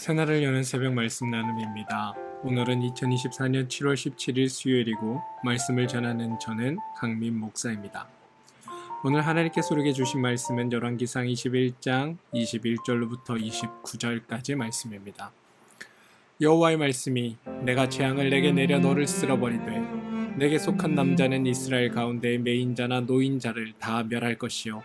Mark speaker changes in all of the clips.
Speaker 1: 새날을 여는 새벽 말씀 나눔입니다. 오늘은 2024년 7월 17일 수요일이고 말씀을 전하는 저는 강민 목사입니다. 오늘 하나님께서 우리에게 주신 말씀은 열왕기상 21장 21절로부터 29절까지 말씀입니다. 여호와의 말씀이 내가 재앙을 내게 내려 너를 쓸어버리되 내게 속한 남자는 이스라엘 가운데 매인자나 노인자를 다 멸할 것이요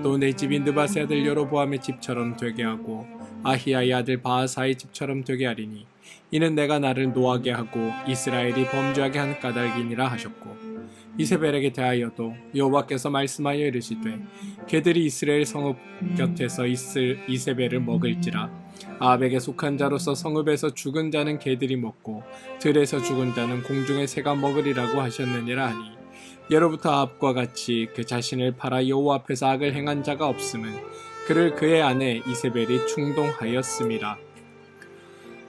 Speaker 1: 또 내 집이 느바세 아들 여로보암의 집처럼 되게 하고 아히야의 아들 바하사의 집처럼 되게 하리니 이는 내가 나를 노하게 하고 이스라엘이 범죄하게 한 까닭이니라 하셨고 이세벨에게 대하여도 여호와께서 말씀하여 이르시되 개들이 이스라엘 성읍 곁에서 이세벨을 먹을지라 아합에게 속한 자로서 성읍에서 죽은 자는 개들이 먹고 들에서 죽은 자는 공중의 새가 먹으리라고 하셨느니라 하니 예로부터 아합과 같이 그 자신을 팔아 여호와 앞에서 악을 행한 자가 없음은 그를 그의 아내 이세벨이 충동하였음이라.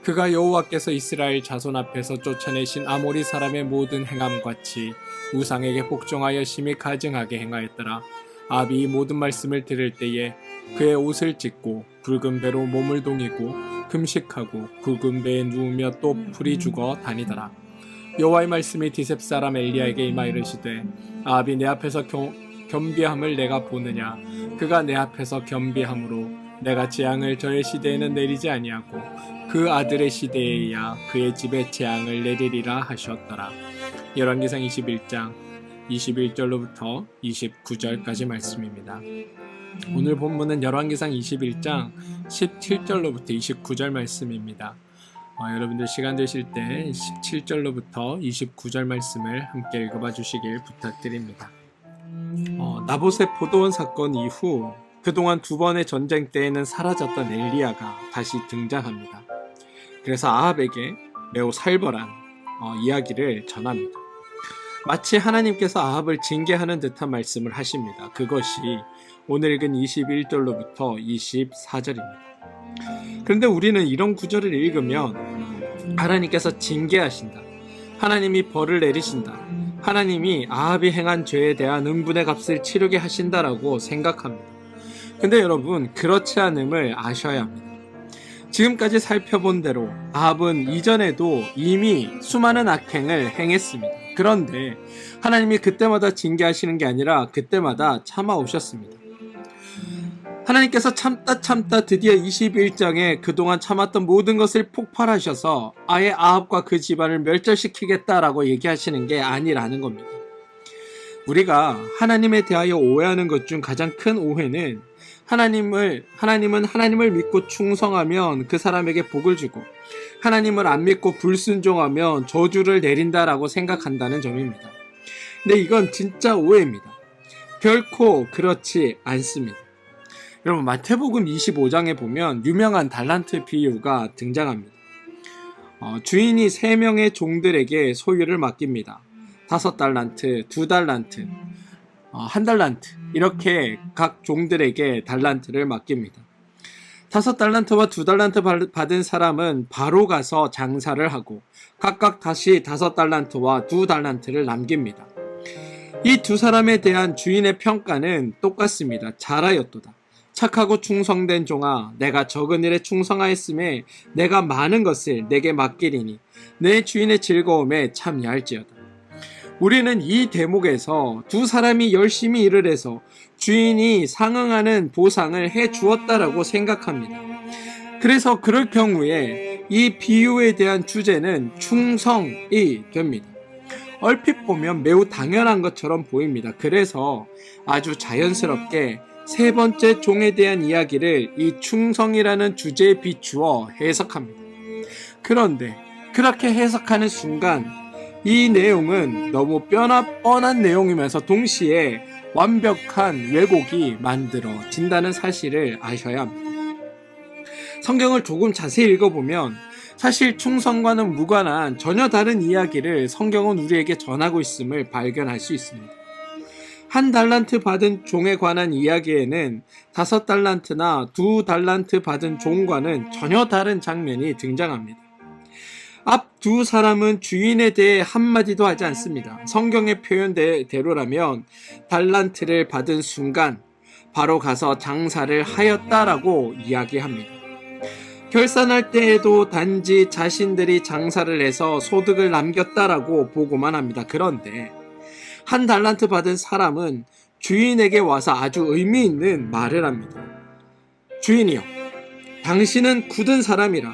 Speaker 1: 그가 여호와께서 이스라엘 자손 앞에서 쫓아내신 아모리 사람의 모든 행함같이 우상에게 복종하여 심히 가증하게 행하였더라. 아합이 이 모든 말씀을 들을 때에 그의 옷을 찢고 굵은 배로 몸을 동이고 금식하고 굵은 배에 누우며 또 풀이 죽어 다니더라. 여호와의 말씀이 디셉 사람 엘리야에게 임하 이르시되 아합이 내 앞에서 겸비함을 내가 보느냐. 그가 내 앞에서 겸비함으로 내가 재앙을 저의 시대에는 내리지 아니하고 그 아들의 시대에야 그의 집에 재앙을 내리리라 하셨더라. 열왕기상 21장 21절로부터 29절까지 말씀입니다. 오늘 본문은 열왕기상 21장 17절로부터 29절 말씀입니다. 여러분들 시간 되실 때 17절로부터 29절 말씀을 함께 읽어봐 주시길 부탁드립니다. 나봇의 포도원 사건 이후 그동안 두 번의 전쟁 때에는 사라졌던 엘리야가 다시 등장합니다. 그래서 아합에게 매우 살벌한 이야기를 전합니다. 마치 하나님께서 아합을 징계하는 듯한 말씀을 하십니다. 그것이 오늘 읽은 21절로부터 24절입니다. 그런데 우리는 이런 구절을 읽으면 하나님께서 징계하신다, 하나님이 벌을 내리신다, 하나님이 아합이 행한 죄에 대한 응분의 값을 치르게 하신다라고 생각합니다. 근데 여러분, 그렇지 않음을 아셔야 합니다. 지금까지 살펴본 대로 아합은 이전에도 이미 수많은 악행을 행했습니다. 그런데 하나님이 그때마다 징계하시는 게 아니라 그때마다 참아오셨습니다. 하나님께서 참다 드디어 21장에 그동안 참았던 모든 것을 폭발하셔서 아예 아합과 그 집안을 멸절시키겠다라고 얘기하시는 게 아니라는 겁니다. 우리가 하나님에 대하여 오해하는 것 중 가장 큰 오해는 하나님은 하나님을 믿고 충성하면 그 사람에게 복을 주고 하나님을 안 믿고 불순종하면 저주를 내린다라고 생각한다는 점입니다. 근데 이건 진짜 오해입니다. 결코 그렇지 않습니다. 여러분, 마태복음 25장에 보면 유명한 달란트 비유가 등장합니다. 주인이 3명의 종들에게 소유를 맡깁니다. 5달란트, 2달란트, 1달란트 이렇게 각 종들에게 달란트를 맡깁니다. 5달란트와 2달란트 받은 사람은 바로 가서 장사를 하고 각각 다시 5달란트와 2달란트를 남깁니다. 이 두 사람에 대한 주인의 평가는 똑같습니다. 잘하였도다. 착하고 충성된 종아, 내가 적은 일에 충성하였음에 내가 많은 것을 내게 맡기리니 내 주인의 즐거움에 참여할지어다. 우리는 이 대목에서 두 사람이 열심히 일을 해서 주인이 상응하는 보상을 해 주었다라고 생각합니다. 그래서 그럴 경우에 이 비유에 대한 주제는 충성이 됩니다. 얼핏 보면 매우 당연한 것처럼 보입니다. 그래서 아주 자연스럽게 세 번째 종에 대한 이야기를 이 충성이라는 주제에 비추어 해석합니다. 그런데 그렇게 해석하는 순간 이 내용은 너무 뻔한 내용이면서 동시에 완벽한 왜곡이 만들어진다는 사실을 아셔야 합니다. 성경을 조금 자세히 읽어보면 사실 충성과는 무관한 전혀 다른 이야기를 성경은 우리에게 전하고 있음을 발견할 수 있습니다. 1달란트 받은 종에 관한 이야기에는 5달란트나 2달란트 받은 종과는 전혀 다른 장면이 등장합니다. 앞 두 사람은 주인에 대해 한마디도 하지 않습니다. 성경의 표현대로라면 달란트를 받은 순간 바로 가서 장사를 하였다라고 이야기합니다. 결산할 때에도 단지 자신들이 장사를 해서 소득을 남겼다라고 보고만 합니다. 그런데 한 달란트 받은 사람은 주인에게 와서 아주 의미 있는 말을 합니다. 주인이여, 당신은 굳은 사람이라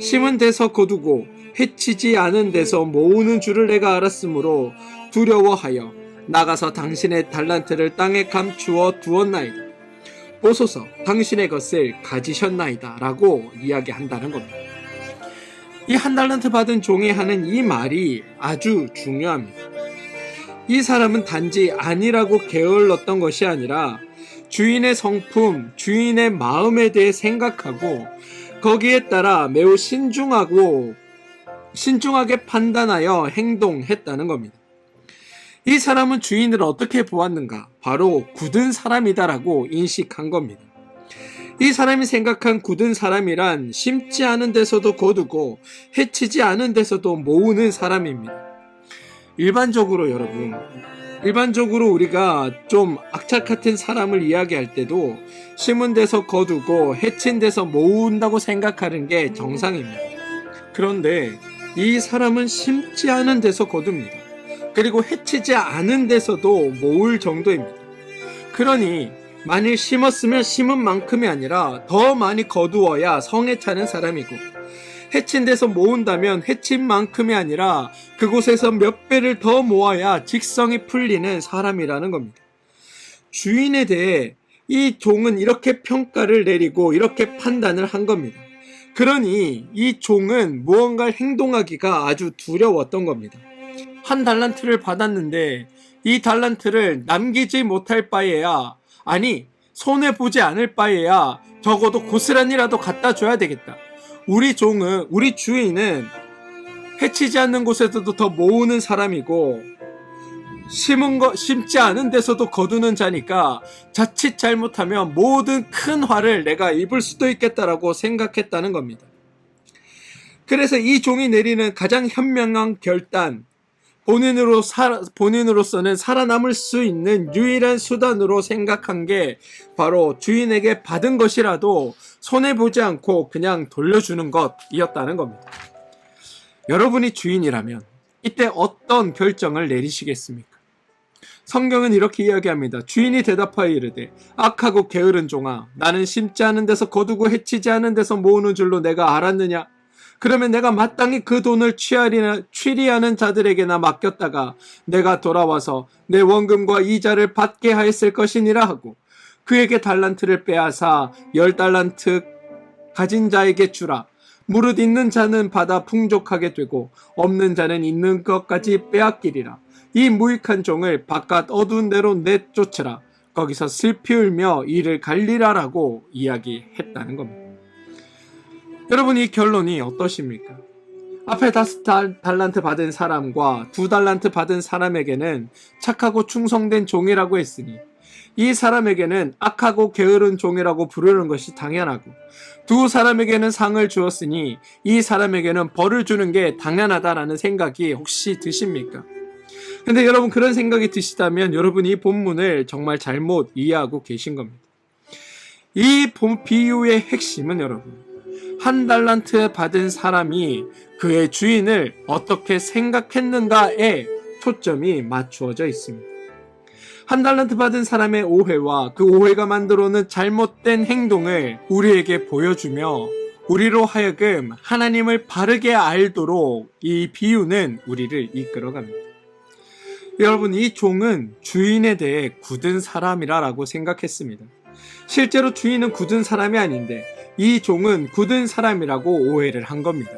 Speaker 1: 심은 데서 거두고 해치지 않은 데서 모으는 줄을 내가 알았으므로 두려워하여 나가서 당신의 달란트를 땅에 감추어 두었나이다. 보소서, 당신의 것을 가지셨나이다 라고 이야기한다는 겁니다. 이 한 달란트 받은 종이 하는 이 말이 아주 중요합니다. 이 사람은 단지 아니라고 게을렀던 것이 아니라 주인의 성품, 주인의 마음에 대해 생각하고 거기에 따라 매우 신중하게 판단하여 행동했다는 겁니다. 이 사람은 주인을 어떻게 보았는가? 바로 굳은 사람이다라고 인식한 겁니다. 이 사람이 생각한 굳은 사람이란 심지 않은 데서도 거두고 해치지 않은 데서도 모으는 사람입니다. 일반적으로 우리가 좀 악착 같은 사람을 이야기할 때도 심은 데서 거두고 해친 데서 모은다고 생각하는 게 정상입니다. 그런데 이 사람은 심지 않은 데서 거둡니다. 그리고 해치지 않은 데서도 모을 정도입니다. 그러니 만일 심었으면 심은 만큼이 아니라 더 많이 거두어야 성에 차는 사람이고, 해친 데서 모은다면 해친 만큼이 아니라 그곳에서 몇 배를 더 모아야 직성이 풀리는 사람이라는 겁니다. 주인에 대해 이 종은 이렇게 평가를 내리고 이렇게 판단을 한 겁니다. 그러니 이 종은 무언가를 행동하기가 아주 두려웠던 겁니다. 한 달란트를 받았는데 이 달란트를 남기지 못할 바에야, 아니 손해보지 않을 바에야 적어도 고스란히라도 갖다 줘야 되겠다. 우리 주인은 해치지 않는 곳에서도 더 모으는 사람이고 심지 않은 데서도 거두는 자니까 자칫 잘못하면 모든 큰 화를 내가 입을 수도 있겠다라고 생각했다는 겁니다. 그래서 이 종이 내리는 가장 현명한 결단, 본인으로서는 살아남을 수 있는 유일한 수단으로 생각한 게 바로 주인에게 받은 것이라도 손해보지 않고 그냥 돌려주는 것이었다는 겁니다. 여러분이 주인이라면 이때 어떤 결정을 내리시겠습니까? 성경은 이렇게 이야기합니다. 주인이 대답하여 이르되 악하고 게으른 종아, 나는 심지 않은 데서 거두고 해치지 않은 데서 모으는 줄로 내가 알았느냐? 그러면 내가 마땅히 그 돈을 취리하는 자들에게나 맡겼다가 내가 돌아와서 내 원금과 이자를 받게 하였을 것이니라 하고, 그에게 달란트를 빼앗아 10달란트 가진 자에게 주라. 무릇 있는 자는 받아 풍족하게 되고 없는 자는 있는 것까지 빼앗기리라. 이 무익한 종을 바깥 어두운 데로 내쫓으라. 거기서 슬피 울며 이를 갈리라라고 이야기했다는 겁니다. 여러분, 이 결론이 어떠십니까? 앞에 5달란트 받은 사람과 2달란트 받은 사람에게는 착하고 충성된 종이라고 했으니 이 사람에게는 악하고 게으른 종이라고 부르는 것이 당연하고, 두 사람에게는 상을 주었으니 이 사람에게는 벌을 주는 게 당연하다라는 생각이 혹시 드십니까? 근데 여러분, 그런 생각이 드시다면 여러분이 이 본문을 정말 잘못 이해하고 계신 겁니다. 이 비유의 핵심은 여러분, 한 달란트 받은 사람이 그의 주인을 어떻게 생각했는가에 초점이 맞추어져 있습니다. 한 달란트 받은 사람의 오해와 그 오해가 만들어오는 잘못된 행동을 우리에게 보여주며 우리로 하여금 하나님을 바르게 알도록 이 비유는 우리를 이끌어갑니다. 여러분, 이 종은 주인에 대해 굳은 사람이라고 생각했습니다. 실제로 주인은 굳은 사람이 아닌데 이 종은 굳은 사람이라고 오해를 한 겁니다.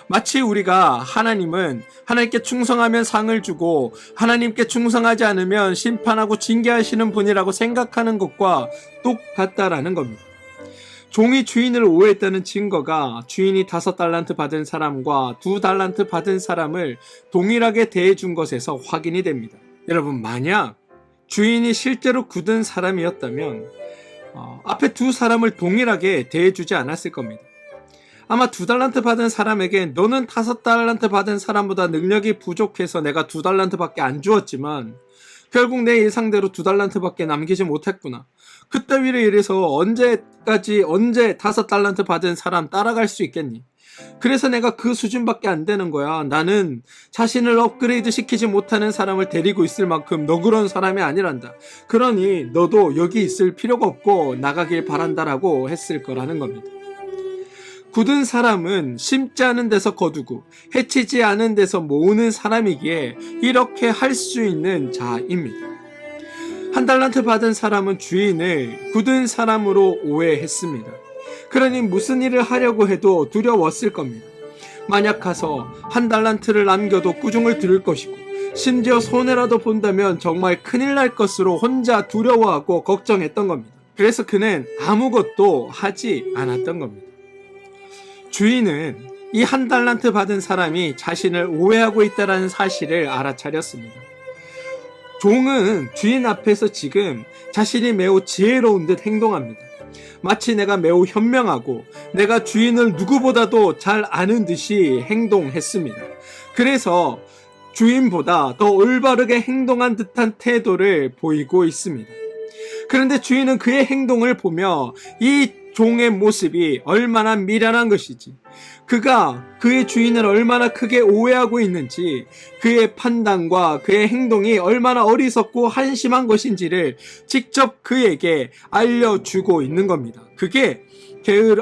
Speaker 1: 마치 우리가 하나님은 하나님께 충성하면 상을 주고 하나님께 충성하지 않으면 심판하고 징계하시는 분이라고 생각하는 것과 똑같다라는 겁니다. 종이 주인을 오해했다는 증거가 주인이 5달란트 받은 사람과 2달란트 받은 사람을 동일하게 대해준 것에서 확인이 됩니다. 여러분, 만약 주인이 실제로 굳은 사람이었다면 앞에 두 사람을 동일하게 대해주지 않았을 겁니다. 아마 2달란트 받은 사람에게 너는 5달란트 받은 사람보다 능력이 부족해서 내가 2달란트밖에 안 주었지만 결국 내 예상대로 2달란트밖에 남기지 못했구나. 그따위로 이래서 언제 5달란트 받은 사람 따라갈 수 있겠니? 그래서 내가 그 수준밖에 안 되는 거야. 나는 자신을 업그레이드 시키지 못하는 사람을 데리고 있을 만큼 너그러운 사람이 아니란다. 그러니 너도 여기 있을 필요가 없고 나가길 바란다라고 했을 거라는 겁니다. 굳은 사람은 심지 않은 데서 거두고 해치지 않은 데서 모으는 사람이기에 이렇게 할 수 있는 자입니다. 1달란트 받은 사람은 주인을 굳은 사람으로 오해했습니다. 그러니 무슨 일을 하려고 해도 두려웠을 겁니다. 만약 가서 1달란트를 남겨도 꾸중을 들을 것이고 심지어 손해라도 본다면 정말 큰일 날 것으로 혼자 두려워하고 걱정했던 겁니다. 그래서 그는 아무것도 하지 않았던 겁니다. 주인은 이 1달란트 받은 사람이 자신을 오해하고 있다는 사실을 알아차렸습니다. 종은 주인 앞에서 지금 자신이 매우 지혜로운 듯 행동합니다. 마치 내가 매우 현명하고 내가 주인을 누구보다도 잘 아는 듯이 행동했습니다. 그래서 주인보다 더 올바르게 행동한 듯한 태도를 보이고 있습니다. 그런데 주인은 그의 행동을 보며 이 종의 모습이 얼마나 미련한 것이지, 그가 그의 주인을 얼마나 크게 오해하고 있는지, 그의 판단과 그의 행동이 얼마나 어리석고 한심한 것인지를 직접 그에게 알려주고 있는 겁니다. 그게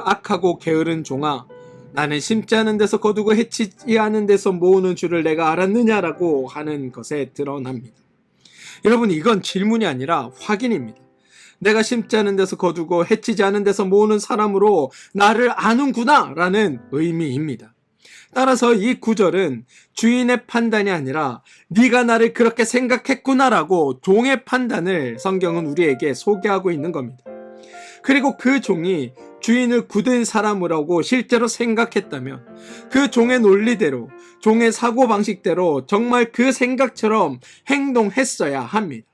Speaker 1: 악하고 게으른 종아, 나는 심지 않은 데서 거두고 해치지 않은 데서 모으는 줄을 내가 알았느냐라고 하는 것에 드러납니다. 여러분, 이건 질문이 아니라 확인입니다. 내가 심지 않은 데서 거두고 해치지 않은 데서 모으는 사람으로 나를 아는구나 라는 의미입니다. 따라서 이 구절은 주인의 판단이 아니라 네가 나를 그렇게 생각했구나라고 종의 판단을 성경은 우리에게 소개하고 있는 겁니다. 그리고 그 종이 주인을 굳은 사람이라고 실제로 생각했다면 그 종의 논리대로, 종의 사고방식대로 정말 그 생각처럼 행동했어야 합니다.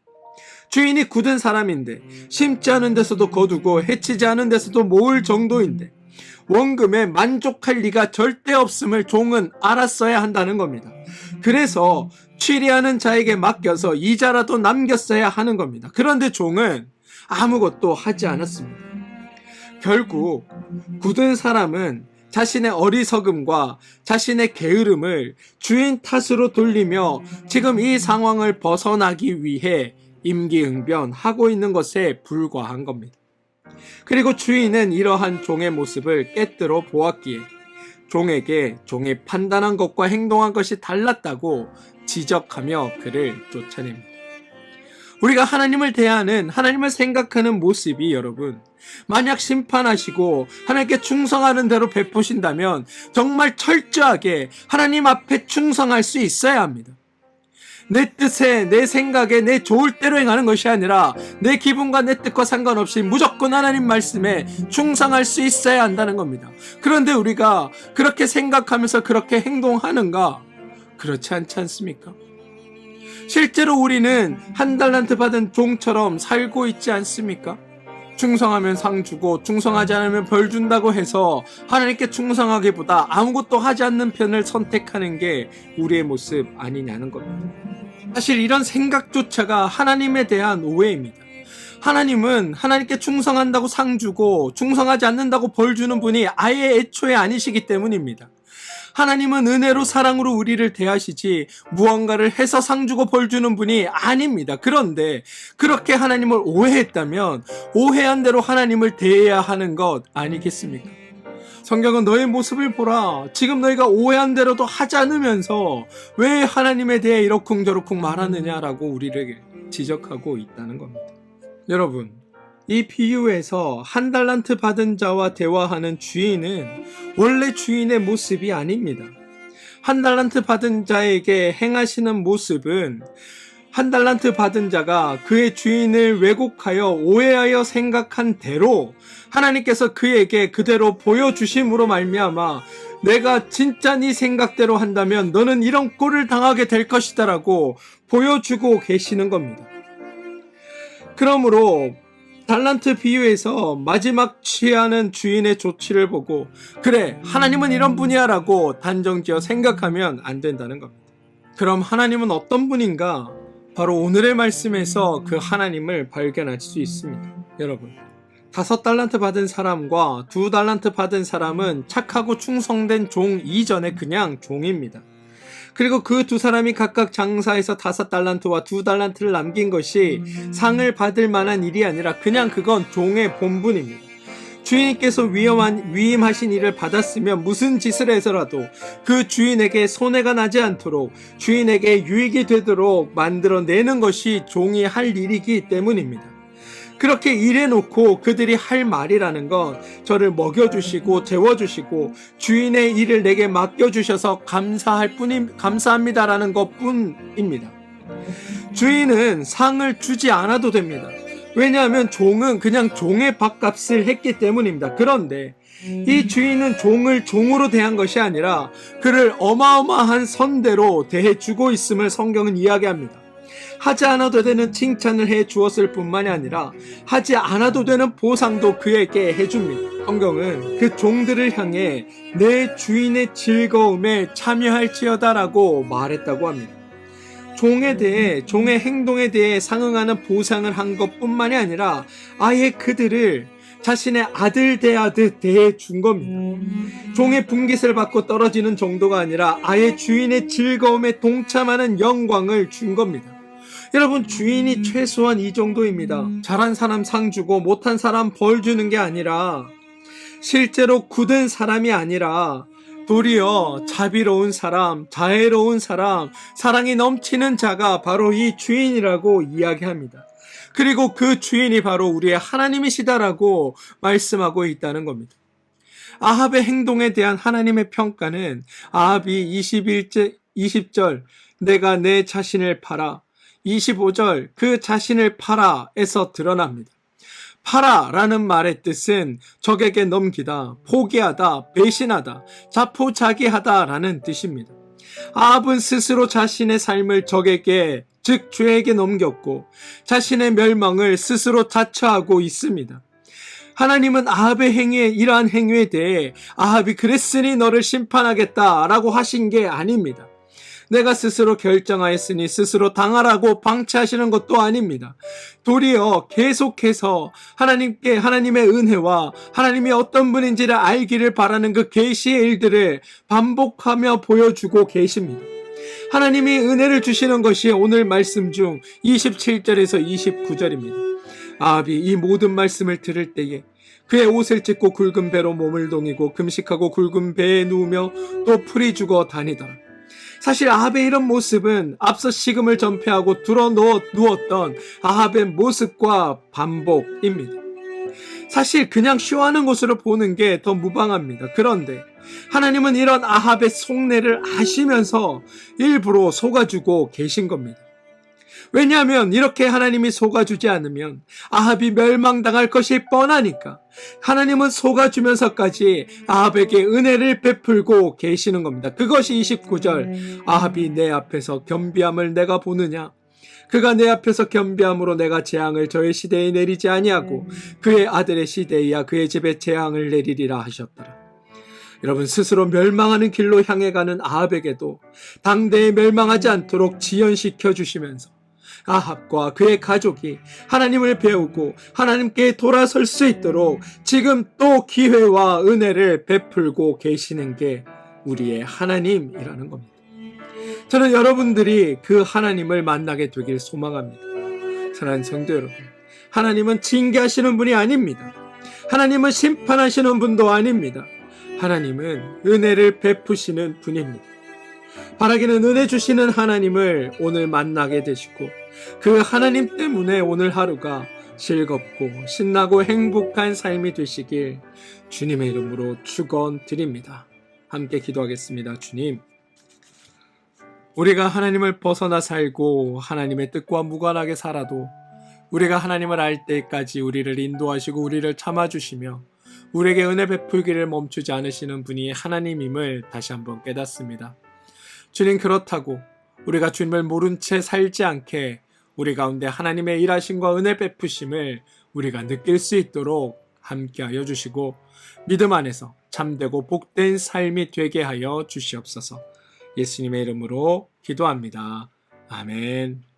Speaker 1: 주인이 굳은 사람인데 심지 않은 데서도 거두고 해치지 않은 데서도 모을 정도인데 원금에 만족할 리가 절대 없음을 종은 알았어야 한다는 겁니다. 그래서 취리하는 자에게 맡겨서 이자라도 남겼어야 하는 겁니다. 그런데 종은 아무것도 하지 않았습니다. 결국 굳은 사람은 자신의 어리석음과 자신의 게으름을 주인 탓으로 돌리며 지금 이 상황을 벗어나기 위해 임기응변하고 있는 것에 불과한 겁니다. 그리고 주인은 이러한 종의 모습을 깨뜨려 보았기에 종에게 종이 판단한 것과 행동한 것이 달랐다고 지적하며 그를 쫓아냅니다. 우리가 하나님을 대하는, 하나님을 생각하는 모습이 여러분, 만약 심판하시고 하나님께 충성하는 대로 베푸신다면 정말 철저하게 하나님 앞에 충성할 수 있어야 합니다. 내 뜻에, 내 생각에, 내 좋을 대로 행하는 것이 아니라 내 기분과 내 뜻과 상관없이 무조건 하나님 말씀에 충성할 수 있어야 한다는 겁니다. 그런데 우리가 그렇게 생각하면서 그렇게 행동하는가? 그렇지 않지 않습니까? 실제로 우리는 1달란트 받은 종처럼 살고 있지 않습니까? 충성하면 상 주고 충성하지 않으면 벌 준다고 해서 하나님께 충성하기보다 아무것도 하지 않는 편을 선택하는 게 우리의 모습 아니냐는 겁니다. 사실 이런 생각조차가 하나님에 대한 오해입니다. 하나님은 하나님께 충성한다고 상 주고 충성하지 않는다고 벌 주는 분이 아예 애초에 아니시기 때문입니다. 하나님은 은혜로 사랑으로 우리를 대하시지 무언가를 해서 상 주고 벌 주는 분이 아닙니다. 그런데 그렇게 하나님을 오해했다면 오해한 대로 하나님을 대해야 하는 것 아니겠습니까? 성경은 너의 모습을 보라. 지금 너희가 오해한 대로도 하지 않으면서 왜 하나님에 대해 이러쿵저러쿵 말하느냐라고 우리를 지적하고 있다는 겁니다. 여러분, 이 비유에서 1달란트 받은 자와 대화하는 주인은 원래 주인의 모습이 아닙니다. 1달란트 받은 자에게 행하시는 모습은 1달란트 받은 자가 그의 주인을 왜곡하여 오해하여 생각한 대로 하나님께서 그에게 그대로 보여주심으로 말미암아 내가 진짜 네 생각대로 한다면 너는 이런 꼴을 당하게 될 것이다 라고 보여주고 계시는 겁니다. 그러므로 달란트 비유에서 마지막 취하는 주인의 조치를 보고 그래, 하나님은 이런 분이야 라고 단정지어 생각하면 안 된다는 겁니다. 그럼 하나님은 어떤 분인가? 바로 오늘의 말씀에서 그 하나님을 발견할 수 있습니다. 여러분, 5달란트 받은 사람과 2달란트 받은 사람은 착하고 충성된 종 이전에 그냥 종입니다. 그리고 그 두 사람이 각각 장사해서 5달란트와 2달란트를 남긴 것이 상을 받을 만한 일이 아니라 그냥 그건 종의 본분입니다. 주인께서 위임하신 일을 받았으면 무슨 짓을 해서라도 그 주인에게 손해가 나지 않도록 주인에게 유익이 되도록 만들어내는 것이 종이 할 일이기 때문입니다. 그렇게 일해놓고 그들이 할 말이라는 건 저를 먹여주시고 재워주시고 주인의 일을 내게 맡겨주셔서 감사합니다라는 것 뿐입니다. 주인은 상을 주지 않아도 됩니다. 왜냐하면 종은 그냥 종의 밥값을 했기 때문입니다. 그런데 이 주인은 종을 종으로 대한 것이 아니라 그를 어마어마한 선대로 대해주고 있음을 성경은 이야기합니다. 하지 않아도 되는 칭찬을 해 주었을 뿐만이 아니라 하지 않아도 되는 보상도 그에게 해줍니다. 성경은 그 종들을 향해 내 주인의 즐거움에 참여할지어다라고 말했다고 합니다. 종에 대해, 종의 행동에 대해 상응하는 보상을 한 것뿐만이 아니라 아예 그들을 자신의 아들 대하듯 대해준 겁니다. 종의 분깃을 받고 떨어지는 정도가 아니라 아예 주인의 즐거움에 동참하는 영광을 준 겁니다. 여러분, 주인이 최소한 이 정도입니다. 잘한 사람 상 주고 못한 사람 벌 주는 게 아니라 실제로 굳은 사람이 아니라 도리어 자비로운 사람, 자애로운 사람, 사랑이 넘치는 자가 바로 이 주인이라고 이야기합니다. 그리고 그 주인이 바로 우리의 하나님이시다라고 말씀하고 있다는 겁니다. 아합의 행동에 대한 하나님의 평가는 아합이 20절 내가 내 자신을 팔아 25절 그 자신을 팔아 에서 드러납니다. 팔아 라는 말의 뜻은 적에게 넘기다, 포기하다, 배신하다, 자포자기하다 라는 뜻입니다. 아합은 스스로 자신의 삶을 적에게 즉 죄에게 넘겼고 자신의 멸망을 스스로 자처하고 있습니다. 하나님은 아합의 이러한 행위에 대해 아합이 그랬으니 너를 심판하겠다라고 하신 게 아닙니다. 내가 스스로 결정하였으니 스스로 당하라고 방치하시는 것도 아닙니다. 도리어 계속해서 하나님의 은혜와 하나님이 어떤 분인지를 알기를 바라는 그 계시의 일들을 반복하며 보여주고 계십니다. 하나님이 은혜를 주시는 것이 오늘 말씀 중 27절에서 29절입니다. 아합이 이 모든 말씀을 들을 때에 그의 옷을 찢고 굵은 배로 몸을 동이고 금식하고 굵은 배에 누우며 또 풀이 죽어 다니더라. 사실 아합의 이런 모습은 앞서 식음을 전폐하고 누웠던 아합의 모습과 반복입니다. 사실 그냥 쇼하는 것으로 보는 게 더 무방합니다. 그런데 하나님은 이런 아합의 속내를 아시면서 일부러 속아주고 계신 겁니다. 왜냐하면 이렇게 하나님이 속아주지 않으면 아합이 멸망당할 것이 뻔하니까 하나님은 속아주면서까지 아합에게 은혜를 베풀고 계시는 겁니다. 그것이 29절 아합이 내 앞에서 겸비함을 내가 보느냐 그가 내 앞에서 겸비함으로 내가 재앙을 저의 시대에 내리지 아니하고 그의 아들의 시대에야 그의 집에 재앙을 내리리라 하셨더라. 여러분, 스스로 멸망하는 길로 향해 가는 아합에게도 당대에 멸망하지 않도록 지연시켜 주시면서 아합과 그의 가족이 하나님을 배우고 하나님께 돌아설 수 있도록 지금 또 기회와 은혜를 베풀고 계시는 게 우리의 하나님이라는 겁니다. 저는 여러분들이 그 하나님을 만나게 되길 소망합니다. 사랑하는 성도 여러분, 하나님은 징계하시는 분이 아닙니다. 하나님은 심판하시는 분도 아닙니다. 하나님은 은혜를 베푸시는 분입니다. 바라기는 은혜 주시는 하나님을 오늘 만나게 되시고 그 하나님 때문에 오늘 하루가 즐겁고 신나고 행복한 삶이 되시길 주님의 이름으로 축원드립니다. 함께 기도하겠습니다. 주님, 우리가 하나님을 벗어나 살고 하나님의 뜻과 무관하게 살아도 우리가 하나님을 알 때까지 우리를 인도하시고 우리를 참아주시며 우리에게 은혜 베풀기를 멈추지 않으시는 분이 하나님임을 다시 한번 깨닫습니다. 주님, 그렇다고 우리가 주님을 모른 채 살지 않게 우리 가운데 하나님의 일하심과 은혜 베푸심을 우리가 느낄 수 있도록 함께하여 주시고 믿음 안에서 참되고 복된 삶이 되게 하여 주시옵소서. 예수님의 이름으로 기도합니다. 아멘.